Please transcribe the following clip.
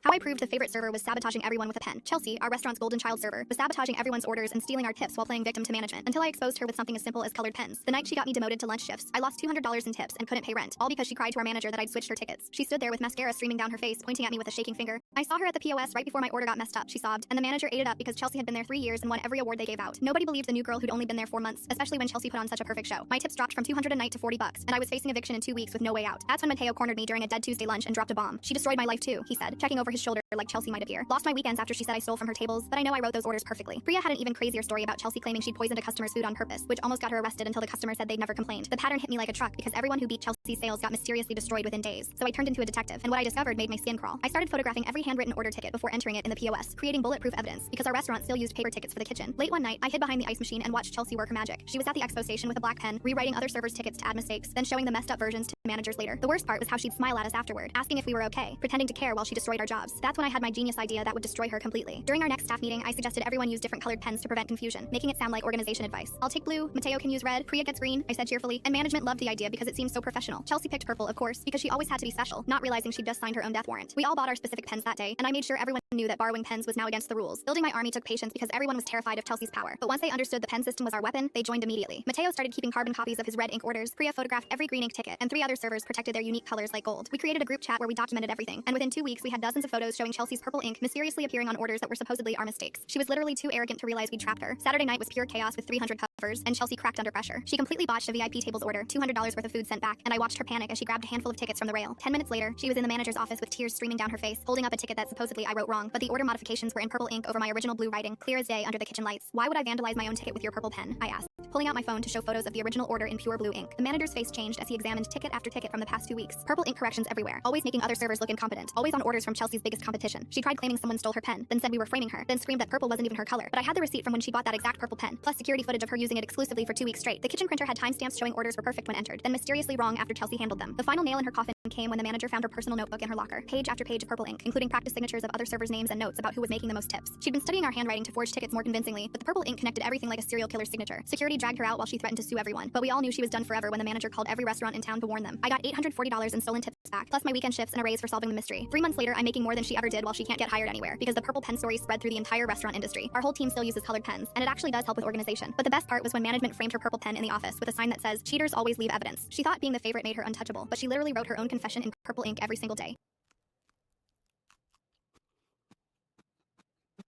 How I proved the favorite server was sabotaging everyone with a pen. Chelsea, our restaurant's golden child server, was sabotaging everyone's orders and stealing our tips while playing victim to management, until I exposed her with something as simple as colored pens. The night she got me demoted to lunch shifts, I lost $200 in tips and couldn't pay rent, all because she cried to our manager that I'd switched her tickets. She stood there with mascara streaming down her face, pointing at me with a shaking finger. I saw her at the POS right before my order got messed up, she sobbed, and the manager ate it up because Chelsea had been there 3 years and won every award they gave out. Nobody believed the new girl who'd only been there 4 months, especially when Chelsea put on such a perfect show. My tips dropped from $200 a night to $40, and I was facing eviction in 2 weeks with no way out. That's when Mateo cornered me during a Dead Tuesday lunch and dropped a bomb. She destroyed my life too, he said, checking over his shoulder like Chelsea might appear. Lost my weekends after she said I stole from her tables, but I know I wrote those orders perfectly. Priya had an even crazier story about Chelsea claiming she'd poisoned a customer's food on purpose, which almost got her arrested until the customer said they'd never complained. The pattern hit me like a truck because everyone who beat Chelsea's sales got mysteriously destroyed within days. So I turned into a detective, and what I discovered made my skin crawl. I started photographing every handwritten order ticket before entering it in the POS, creating bulletproof evidence because our restaurant still used paper tickets for the kitchen. Late one night, I hid behind the ice machine and watched Chelsea work her magic. She was at the expo station with a black pen, rewriting other servers' tickets to add mistakes, then showing the messed up versions to managers later. The worst part was how she'd smile at us afterward, asking if we were okay, pretending to care while she destroyed our jobs. That's when I had my genius idea that would destroy her completely. During our next staff meeting, I suggested everyone use different colored pens to prevent confusion, making it sound like organization advice. I'll take blue, Mateo can use red, Priya gets green, I said cheerfully, and management loved the idea because it seemed so professional. Chelsea picked purple, of course, because she always had to be special, not realizing she'd just signed her own death warrant. We all bought our specific pens that day, and I made sure everyone knew that borrowing pens was now against the rules. Building my army took patience because everyone was terrified of Chelsea's power, but once they understood the pen system was our weapon, they joined immediately. Mateo started keeping carbon copies of his red ink orders, Priya photographed every green ink ticket, and 3 other servers protected their unique colors like gold. We created a group chat where we documented everything, and within 2 weeks we had dozens of photos showing Chelsea's purple ink mysteriously appearing on orders that were supposedly our mistakes. She was literally too arrogant to realize we'd trapped her. Saturday night was pure chaos with 300 covers, and Chelsea cracked under pressure. She completely botched a VIP table's order, $200 worth of food sent back, and I watched her panic as she grabbed a handful of tickets from the rail. 10 minutes later, she was in the manager's office with tears streaming down her face, holding up a ticket that supposedly I wrote wrong, but the order modifications were in purple ink over my original blue writing, clear as day under the kitchen lights. Why would I vandalize my own ticket with your purple pen? I asked, pulling out my phone to show photos of the original order in pure blue ink. The manager's face changed as he examined ticket after ticket from the past 2 weeks. Purple ink corrections everywhere, always making other servers look incompetent, always on orders from Chelsea's biggest competition. She tried claiming someone stole her pen, then said we were framing her, then screamed that purple wasn't even her color. But I had the receipt from when she bought that exact purple pen, plus security footage of her using it exclusively for 2 weeks straight. The kitchen printer had timestamps showing orders were perfect when entered, then mysteriously wrong after Chelsea handled them. The final nail in her coffin came when the manager found her personal notebook in her locker, page after page of purple ink, including practice signatures of other servers' names and notes about who was making the most tips. She'd been studying our handwriting to forge tickets more convincingly, but the purple ink connected everything like a serial killer's signature. Security dragged her out while she threatened to sue everyone, but we all knew she was done forever when the manager called every restaurant in town to warn them. I got $840 in stolen tips back, plus my weekend shifts and a raise for solving the mystery. 3 months later, I'm making more than she ever did while she can't get hired anywhere, because the purple pen story spread through the entire restaurant industry. Our whole team still uses colored pens, and it actually does help with organization. But the best part was when management framed her purple pen in the office with a sign that says, "Cheaters always leave evidence." She thought being the favorite made her untouchable, but she literally wrote her own confession in purple ink every single day.